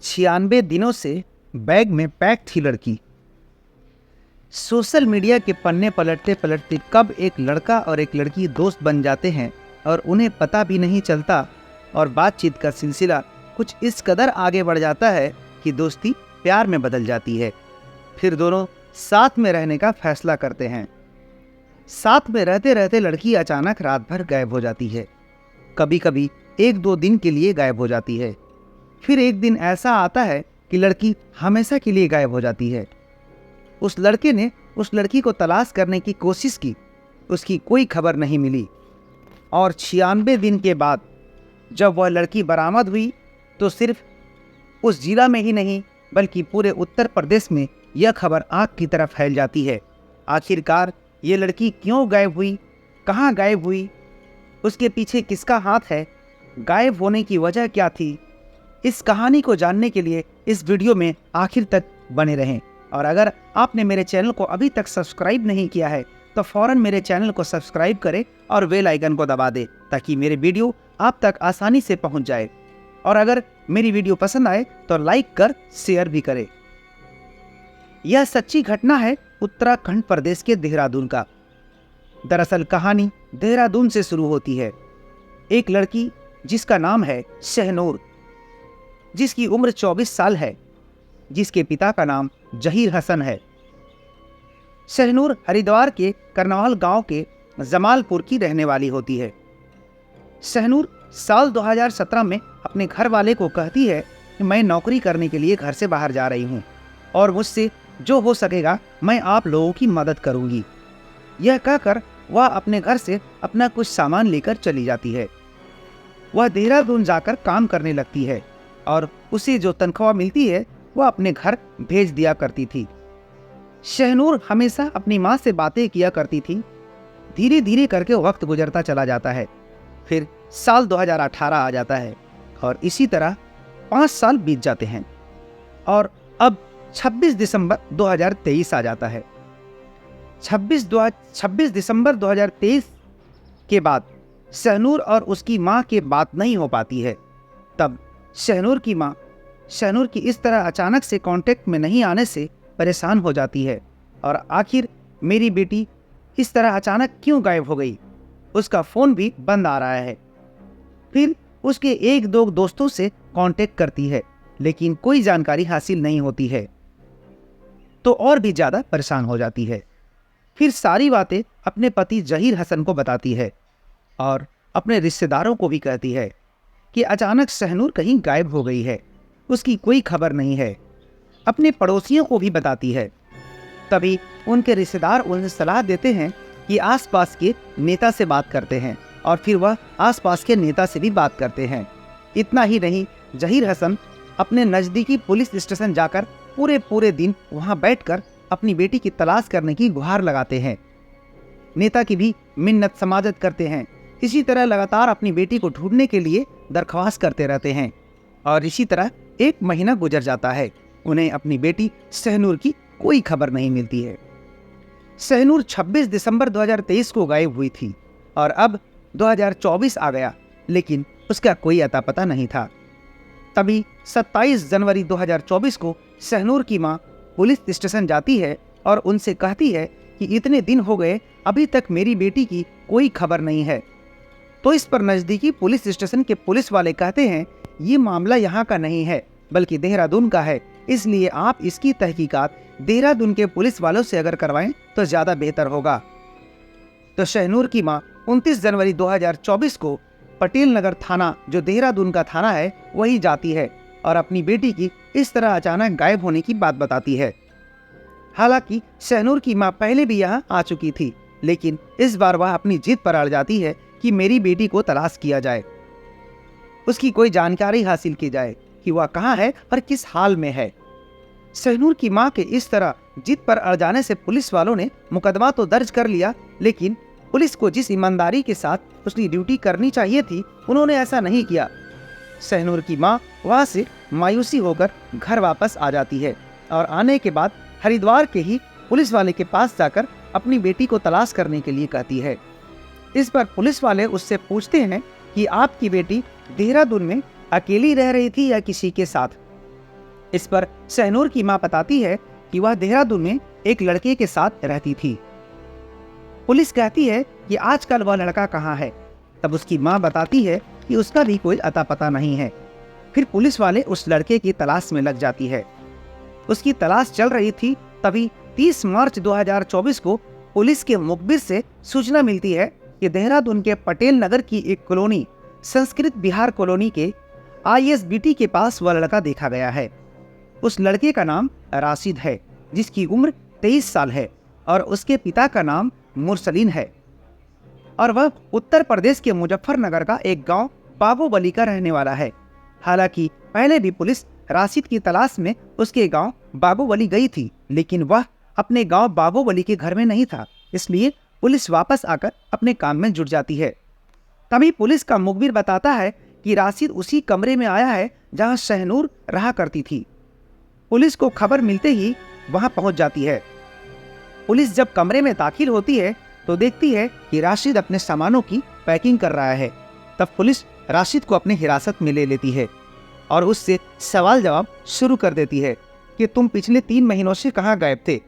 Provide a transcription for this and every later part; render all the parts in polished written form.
96 दिनों से बैग में पैक थी लड़की। सोशल मीडिया के पन्ने पलटते पलटते कब एक लड़का और एक लड़की दोस्त बन जाते हैं और उन्हें पता भी नहीं चलता, और बातचीत का सिलसिला कुछ इस कदर आगे बढ़ जाता है कि दोस्ती प्यार में बदल जाती है। फिर दोनों साथ में रहने का फैसला करते हैं। साथ में रहते रहते लड़की अचानक रात भर गायब हो जाती है। कभी कभी 1-2 दिन के लिए गायब हो जाती है। फिर एक दिन ऐसा आता है कि लड़की हमेशा के लिए गायब हो जाती है। उस लड़के ने उस लड़की को तलाश करने की कोशिश की, उसकी कोई खबर नहीं मिली। और 96 दिन के बाद जब वह लड़की बरामद हुई तो सिर्फ उस जिला में ही नहीं बल्कि पूरे उत्तर प्रदेश में यह खबर आग की तरह फैल जाती है। आखिरकार ये लड़की क्यों गायब हुई, कहाँ गायब हुई, उसके पीछे किसका हाथ है, गायब होने की वजह क्या थी? इस कहानी को जानने के लिए इस वीडियो में आखिर तक बने रहें। और अगर आपने मेरे चैनल को अभी तक सब्सक्राइब नहीं किया है तो फ़ौरन मेरे चैनल को सब्सक्राइब करें और बेल आइकन को दबा दें ताकि मेरे वीडियो आप तक आसानी से पहुंच जाए। और अगर मेरी वीडियो पसंद आए तो लाइक कर शेयर भी करें। यह सच्ची घटना है उत्तराखंड प्रदेश के देहरादून का। दरअसल कहानी देहरादून से शुरू होती है। एक लड़की जिसका नाम है शहनूर, जिसकी उम्र 24 साल है, जिसके पिता का नाम जहीर हसन है। शहनूर हरिद्वार के करनाल गांव के जमालपुर की रहने वाली होती है। शहनूर साल 2017 में अपने घर वाले को कहती है कि मैं नौकरी करने के लिए घर से बाहर जा रही हूं और मुझसे जो हो सकेगा मैं आप लोगों की मदद करूंगी। यह कहकर वह अपने घर से अपना कुछ सामान लेकर चली जाती है। वह देहरादून जाकर काम करने लगती है और उसे जो तनख्वाह मिलती है वह अपने घर भेज दिया करती थी। शहनूर हमेशा अपनी माँ से बातें किया करती थी। धीरे धीरे करके वक्त गुजरता चला जाता है। फिर साल 2018 आ जाता है और इसी तरह 5 साल बीत जाते हैं और अब 26 दिसंबर 2023 आ जाता है। 26 दिसंबर 2023 के बाद शहनूर और उसकी माँ की बात नहीं हो पाती है। तब शहनूर की माँ शहनूर की इस तरह अचानक से कांटेक्ट में नहीं आने से परेशान हो जाती है और आखिर मेरी बेटी इस तरह अचानक क्यों गायब हो गई, उसका फ़ोन भी बंद आ रहा है। फिर उसके 1-2 दोस्तों से कांटेक्ट करती है लेकिन कोई जानकारी हासिल नहीं होती है तो और भी ज़्यादा परेशान हो जाती है। फिर सारी बातें अपने पति जहीर हसन को बताती है और अपने रिश्तेदारों को भी कहती है कि अचानक शहनूर कहीं गायब हो गई है, उसकी कोई खबर नहीं है। अपने पड़ोसियों को भी बताती है। तभी उनके रिश्तेदार उन्हें सलाह देते हैं कि आसपास के नेता से बात करते हैं और फिर वह आसपास के नेता से भी बात करते हैं। इतना ही नहीं, जहीर हसन अपने नज़दीकी पुलिस स्टेशन जाकर पूरे दिन वहां बैठकर अपनी बेटी की तलाश करने की गुहार लगाते हैं। नेता की भी मिन्नत समाजत करते हैं। इसी तरह लगातार अपनी बेटी को ढूंढने के लिए दरख्वास्त करते रहते हैं और इसी तरह 1 महीना गुजर जाता है। उन्हें अपनी बेटी शहनूर की कोई खबर नहीं मिलती है। शहनूर 26 दिसंबर 2023 को गायब हुई थी और अब 2024 आ गया लेकिन उसका कोई अता पता नहीं था। तभी 27 जनवरी 2024 को शहनूर की मां पुलिस स्टेशन जाती है और उनसे कहती है कि इतने दिन हो गए अभी तक मेरी बेटी की कोई खबर नहीं है। तो इस पर नज़दीकी पुलिस स्टेशन के पुलिस वाले कहते हैं ये मामला यहाँ का नहीं है बल्कि देहरादून का है, इसलिए आप इसकी तहकीकात देहरादून के पुलिस वालों से अगर करवाएं तो ज़्यादा बेहतर होगा। तो शहनूर की मां 29 जनवरी 2024 को पटेल नगर थाना, जो देहरादून का थाना है, वही जाती है और अपनी बेटी की इस तरह अचानक गायब होने की बात बताती है। हालांकि शहनूर की मां पहले भी यहाँ आ चुकी थी लेकिन इस बार वह अपनी जिद पर अड़ जाती है कि मेरी बेटी को तलाश किया जाए, उसकी कोई जानकारी हासिल की जाए कि वह कहाँ है और किस हाल में है। शहनूर की मां के इस तरह जिद पर अड़ जाने से पुलिस वालों ने मुकदमा तो दर्ज कर लिया लेकिन पुलिस को जिस ईमानदारी के साथ उसकी ड्यूटी करनी चाहिए थी उन्होंने ऐसा नहीं किया। शहनूर की मां वहां से मायूसी होकर घर वापस आ जाती है और आने के बाद हरिद्वार के ही पुलिस वाले के पास जाकर अपनी बेटी को तलाश करने के लिए कहती है। इस पर पुलिस वाले उससे पूछते हैं कि आपकी बेटी देहरादून में अकेली रह रही थी या किसी के साथ। इस पर शहनूर की मां बताती है कि वह देहरादून में एक लड़के के साथ रहती थी। पुलिस कहती है कि आजकल वह लड़का कहाँ है। तब उसकी मां बताती है कि उसका भी कोई अता पता नहीं है। फिर पुलिस वाले उस लड़के की तलाश में लग जाती है। उसकी तलाश चल रही थी, तभी 30 मार्च 2024 को पुलिस के मुखबिर से सूचना मिलती है कि देहरादून के पटेल नगर की एक कॉलोनी संस्कृत विहार कॉलोनी के ISBT के पास वह लड़का देखा गया है। उस लड़के का नाम राशिद है, जिसकी उम्र 23 साल है और उसके पिता का नाम मुरसलीन है और वह उत्तर प्रदेश के मुजफ्फरनगर का एक गांव बागोबली का रहने वाला है। हालांकि पहले भी पुलिस राशिद की तलाश में उसके गांव बागोबली गई थी, लेकिन वह अपने गांव बागोबली के घर में नहीं था, इसलिए पुलिस वापस आकर अपने काम में जुट जाती है। तभी पुलिस का मुखबिर बताता है कि राशिद उसी कमरे में आया है जहां शहनूर रहा करती थी। पुलिस को खबर मिलते ही वहां पहुंच जाती है। पुलिस जब कमरे में दाखिल होती है तो देखती है कि राशिद अपने सामानों की पैकिंग कर रहा है। तब पुलिस राशिद को अपनी हिरासत में ले लेती है और उससे सवाल जवाब शुरू कर देती है कि तुम पिछले 3 महीनों से कहाँ गायब थे।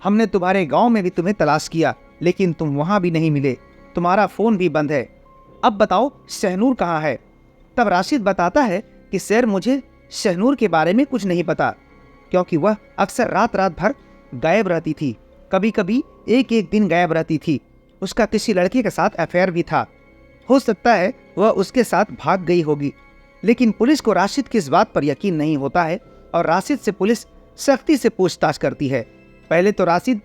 हमने तुम्हारे गांव में भी तुम्हें तलाश किया, लेकिन तुम वहां भी नहीं मिले। तुम्हारा फोन भी बंद है। अब बताओ शहनूर कहाँ है। तब राशिद बताता है कि सर, मुझे शहनूर के बारे में कुछ नहीं पता, क्योंकि वह अक्सर रात भर गायब रहती थी। कभी कभी एक दिन गायब रहती थी। उसका किसी लड़के के साथ अफेयर भी था। हो सकता है वह उसके साथ भाग गई होगी। लेकिन पुलिस को राशिद की इस बात पर यकीन नहीं होता है और राशिद से पुलिस सख्ती से पूछताछ करती है। पहले तो राशिद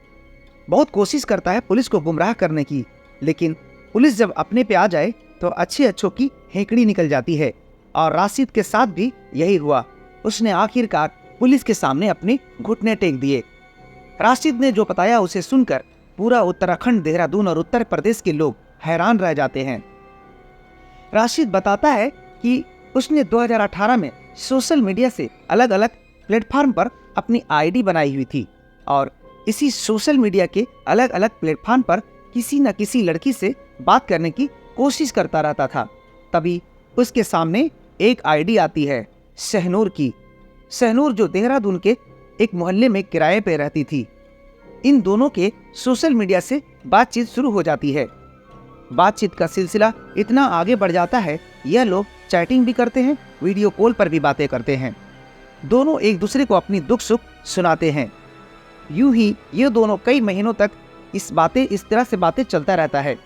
बहुत कोशिश करता है पुलिस को गुमराह करने की, लेकिन पुलिस जब अपने पे आ जाए तो अच्छों की हेकड़ी निकल जाती है और राशिद के साथ भी यही हुआ। उसने आखिरकार पुलिस के सामने अपने घुटने टेक दिए। राशिद ने जो बताया उसे सुनकर पूरा उत्तराखंड, देहरादून और उत्तर प्रदेश के लोग हैरान रह जाते हैं। राशिद बताता है कि उसने 2018 में सोशल मीडिया से अलग अलग प्लेटफॉर्म पर अपनी आईडी बनाई हुई थी और इसी सोशल मीडिया के अलग अलग प्लेटफॉर्म पर किसी न किसी लड़की से बात करने की कोशिश करता रहता था। तभी उसके सामने एक आईडी आती है शहनूर की। शहनूर जो देहरादून के एक मोहल्ले में किराए पे रहती थी। इन दोनों के सोशल मीडिया से बातचीत शुरू हो जाती है। बातचीत का सिलसिला इतना आगे बढ़ जाता है, यह लोग चैटिंग भी करते हैं, वीडियो कॉल पर भी बातें करते हैं। दोनों एक दूसरे को अपनी दुख सुख सुनाते हैं। यूं ही ये दोनों कई महीनों तक इस तरह से बातें चलता रहता है।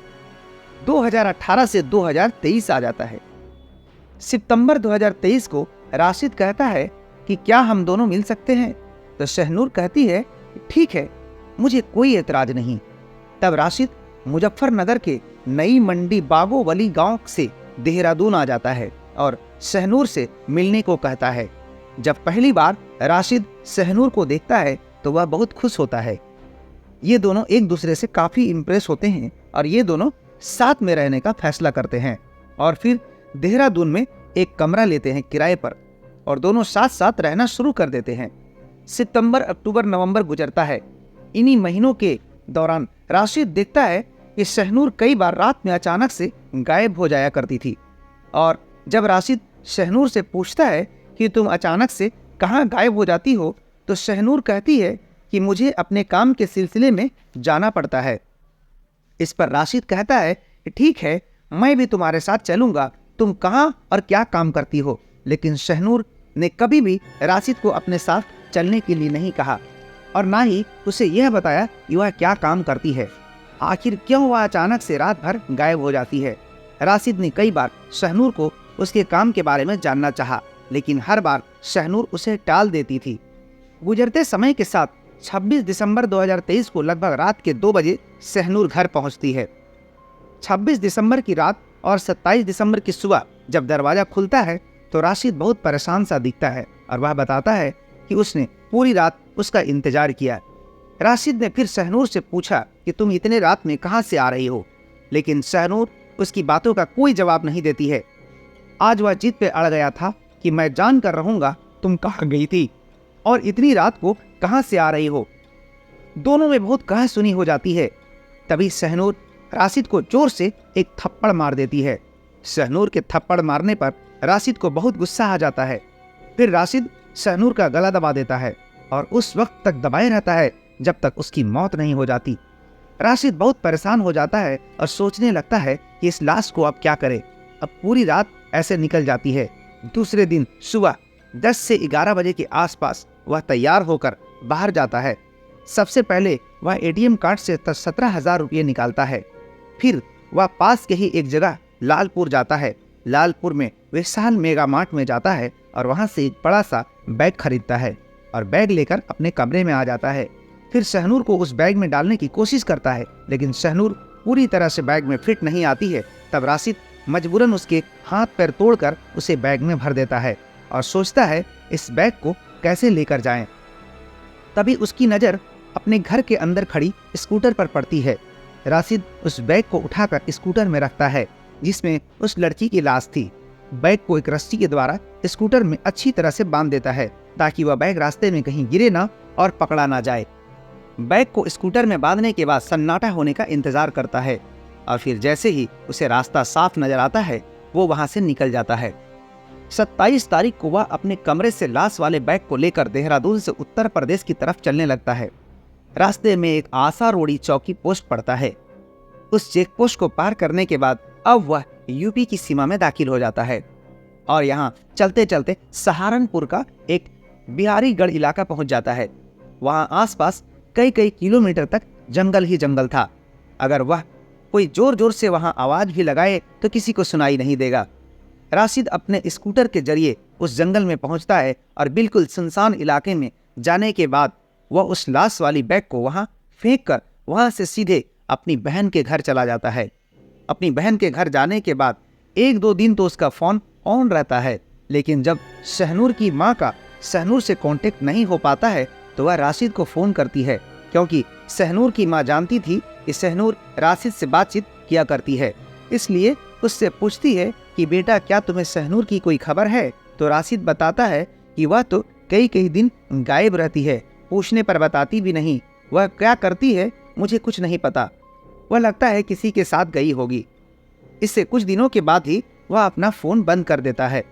2018 से 2023 आ जाता है। सितंबर 2023 को राशिद कहता है कि क्या हम दोनों मिल सकते हैं। तो शहनूर कहती है ठीक है, मुझे कोई एतराज नहीं। तब राशिद मुजफ्फरनगर के नई मंडी बागोवली गांव से देहरादून आ जाता है और शहनूर से मिलने को कहता है। जब पहली बार राशिद शहनूर को देखता है तो वह बहुत खुश होता है। ये दोनों एक दूसरे से काफी इम्प्रेस होते हैं और ये दोनों साथ में रहने का फैसला करते हैं और फिर देहरादून में एक कमरा लेते हैं किराए पर और दोनों साथ साथ रहना शुरू कर देते हैं। सितंबर, अक्टूबर, नवंबर गुजरता है। इन्हीं महीनों के दौरान राशिद देखता है कि शहनूर कई बार रात में अचानक से गायब हो जाया करती थी और जब राशिद शहनूर से पूछता है कि तुम अचानक से कहाँ गायब हो जाती हो, तो शहनूर कहती है कि मुझे अपने काम के सिलसिले में जाना पड़ता है। इस पर राशिद कहता है कि ठीक है, मैं भी तुम्हारे साथ चलूंगा, तुम कहाँ और क्या काम करती हो। लेकिन शहनूर ने कभी भी राशिद को अपने साथ चलने के लिए नहीं कहा और ना ही उसे यह बताया कि वह क्या काम करती है। आखिर क्यों वह अचानक से रात भर गायब हो जाती है। राशिद ने कई बार शहनूर को उसके काम के बारे में जानना चाहा, लेकिन हर बार शहनूर उसे टाल देती थी। गुजरते समय के साथ 26 दिसंबर 2023 को लगभग रात के 2 बजे शहनूर घर पहुंचती है। 26 दिसंबर की रात और 27 दिसंबर की सुबह जब दरवाजा खुलता है तो राशिद बहुत परेशान सा दिखता है और वह बताता है कि उसने पूरी रात उसका इंतजार किया। राशिद ने फिर शहनूर से पूछा कि तुम इतने रात में कहां से आ रही हो, लेकिन शहनूर उसकी बातों का कोई जवाब नहीं देती है। आज वह जिद पे अड़ गया था कि मैं जान कर रहूंगा तुम कहाँ गई थी और इतनी रात को कहां से आ रही हो। दोनों में बहुत कह सुनी हो जाती है। तभी शहनूर राशिद को जोर से एक थप्पड़ मार देती है। शहनूर के थप्पड़ मारने पर राशिद को बहुत गुस्सा आ जाता है। फिर राशिद शहनूर का गला दबा देता है और उस वक्त तक दबाए रहता है जब तक उसकी मौत नहीं हो जाती। राशिद बहुत परेशान हो जाता है और सोचने लगता है कि इस लाश को अब क्या करे। अब पूरी रात ऐसे निकल जाती है। दूसरे दिन सुबह 10 से 11 बजे के आसपास वह तैयार होकर बाहर जाता है। सबसे पहले वह एटीएम कार्ड से 17,000 रुपये निकालता है। फिर वह पास के ही एक जगह लालपुर जाता है। लालपुर में विशाल मेगा मार्ट में जाता है और वहां से एक बड़ा सा बैग खरीदता है और बैग लेकर अपने कमरे में आ जाता है। फिर शहनूर को उस बैग में डालने की कोशिश करता है, लेकिन शहनूर पूरी तरह से बैग में फिट नहीं आती है। तब राशिद मजबूरन उसके हाथ पैर तोड़कर उसे बैग में भर देता है और सोचता है इस बैग को कैसे लेकर जाएं। तभी उसकी नज़र अपने घर के अंदर खड़ी स्कूटर पर पड़ती है। राशिद उस बैग को उठाकर स्कूटर में रखता है जिसमें उस लड़की की लाश थी। बैग को एक रस्सी के द्वारा स्कूटर में अच्छी तरह से बांध देता है ताकि वह बैग रास्ते में कहीं गिरे ना और पकड़ा ना जाए। बैग को स्कूटर में बांधने के बाद सन्नाटा होने का इंतजार करता है और फिर जैसे ही उसे रास्ता साफ नजर आता है वो वहां से निकल जाता है। 27 तारीख को वह अपने कमरे से लाश वाले बैग को लेकर देहरादून से उत्तर प्रदेश की तरफ चलने लगता है। रास्ते में एक आशा रोड़ी चौकी पोस्ट पड़ता है। उस चेक पोस्ट को पार करने के बाद अब वह यूपी की सीमा में दाखिल हो जाता है और यहाँ चलते चलते सहारनपुर का एक बिहारीगढ़ इलाका पहुंच जाता है। वहाँ आसपास कई किलोमीटर तक जंगल ही जंगल था। अगर वह कोई जोर जोर से वहाँ आवाज भी लगाए तो किसी को सुनाई नहीं देगा। राशिद अपने स्कूटर के जरिए उस जंगल में पहुंचता है और बिल्कुल सुनसान इलाके में जाने के बाद वह उस लाश वाली बैग को वहाँ फेंक कर वहाँ से सीधे अपनी बहन के घर चला जाता है। अपनी बहन के घर जाने के बाद 1-2 दिन तो उसका फ़ोन ऑन रहता है, लेकिन जब शहनूर की माँ का शहनूर से कांटेक्ट नहीं हो पाता है तो वह राशिद को फ़ोन करती है, क्योंकि शहनूर की माँ जानती थी कि शहनूर राशिद से बातचीत किया करती है। इसलिए उससे पूछती है कि बेटा क्या तुम्हें शहनूर की कोई खबर है। तो राशिद बताता है कि वह तो कई दिन गायब रहती है, पूछने पर बताती भी नहीं। वह क्या करती है मुझे कुछ नहीं पता, वह लगता है किसी के साथ गई होगी। इससे कुछ दिनों के बाद ही वह अपना फ़ोन बंद कर देता है।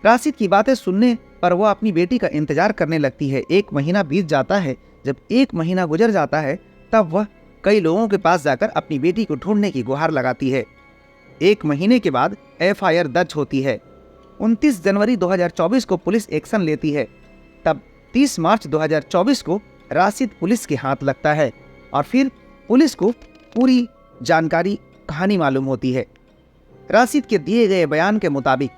राशिद की बातें सुनने पर वह अपनी बेटी का इंतजार करने लगती है। 1 महीना बीत जाता है। जब 1 महीना गुजर जाता है तब वह कई लोगों के पास जाकर अपनी बेटी को ढूंढने की गुहार लगाती है। 1 महीने के बाद FIR दर्ज होती है। 29 जनवरी 2024 को पुलिस एक्शन लेती है। तब 30 मार्च 2024 को राशिद पुलिस के हाथ लगता है और फिर पुलिस को पूरी जानकारी कहानी मालूम होती है। राशिद के दिए गए बयान के मुताबिक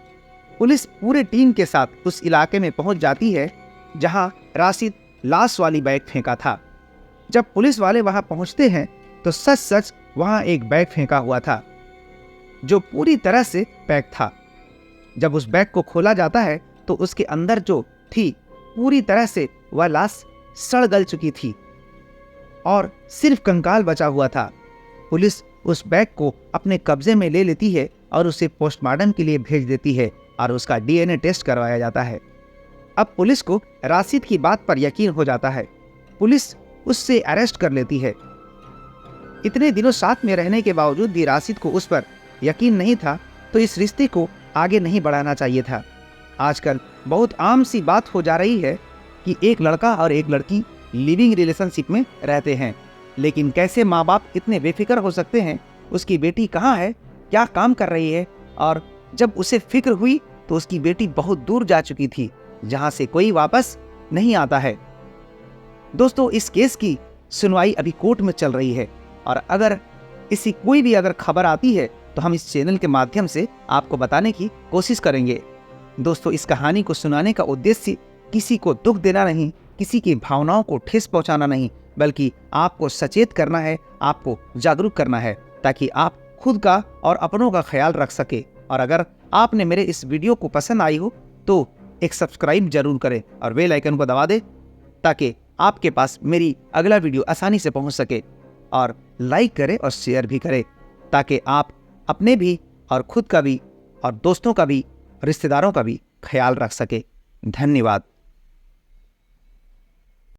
पुलिस पूरे टीम के साथ उस इलाके में पहुंच जाती है जहां राशिद लाश वाली बैग फेंका था। जब पुलिस वाले वहां पहुंचते हैं तो सच वहां एक बैग फेंका हुआ था जो पूरी तरह से पैक था। जब उस बैग को खोला जाता है तो उसके अंदर जो थी पूरी तरह से वह लाश सड़ गल चुकी थी और सिर्फ कंकाल बचा हुआ था। पुलिस उस बैग को अपने कब्जे में ले लेती है और उसे पोस्टमार्टम के लिए भेज देती है और उसका DNA टेस्ट करवाया जाता है। अब पुलिस को राशिद की बात पर यकीन हो जाता है। पुलिस उससे अरेस्ट कर लेती है। इतने दिनों साथ में रहने के बावजूद भी राशिद को उस पर यकीन नहीं था, तो इस रिश्ते को आगे नहीं बढ़ाना चाहिए था। आजकल बहुत आम सी बात हो जा रही है कि एक लड़का और एक लड़की लिविंग रिलेशनशिप में रहते हैं, लेकिन कैसे माँ बाप इतने बेफिक्र हो सकते हैं। उसकी बेटी कहाँ है, क्या काम कर रही है, और जब उसे फिक्र हुई तो उसकी बेटी बहुत दूर जा चुकी थी जहाँ से कोई वापस नहीं आता है। दोस्तों, इस केस की सुनवाई अभी कोर्ट में चल रही है और अगर इसकी कोई भी अगर खबर आती है तो हम इस चैनल के माध्यम से आपको बताने की कोशिश करेंगे। दोस्तों, इस कहानी को सुनाने का उद्देश्य किसी को दुख देना नहीं, किसी की भावनाओं को ठेस पहुंचाना नहीं, बल्कि आपको सचेत करना है, आपको जागरूक करना है ताकि आप खुद का और अपनों का ख्याल रख सके। और अगर आपने मेरे इस वीडियो को पसंद आई हो तो एक सब्सक्राइब जरूर करें और बेल आइकन को दबा दें ताकि आपके पास मेरी अगला वीडियो आसानी से पहुंच सके। और लाइक करें और शेयर भी करें ताकि आप अपने भी और खुद का भी और दोस्तों का भी, रिश्तेदारों का भी ख्याल रख सके। धन्यवाद।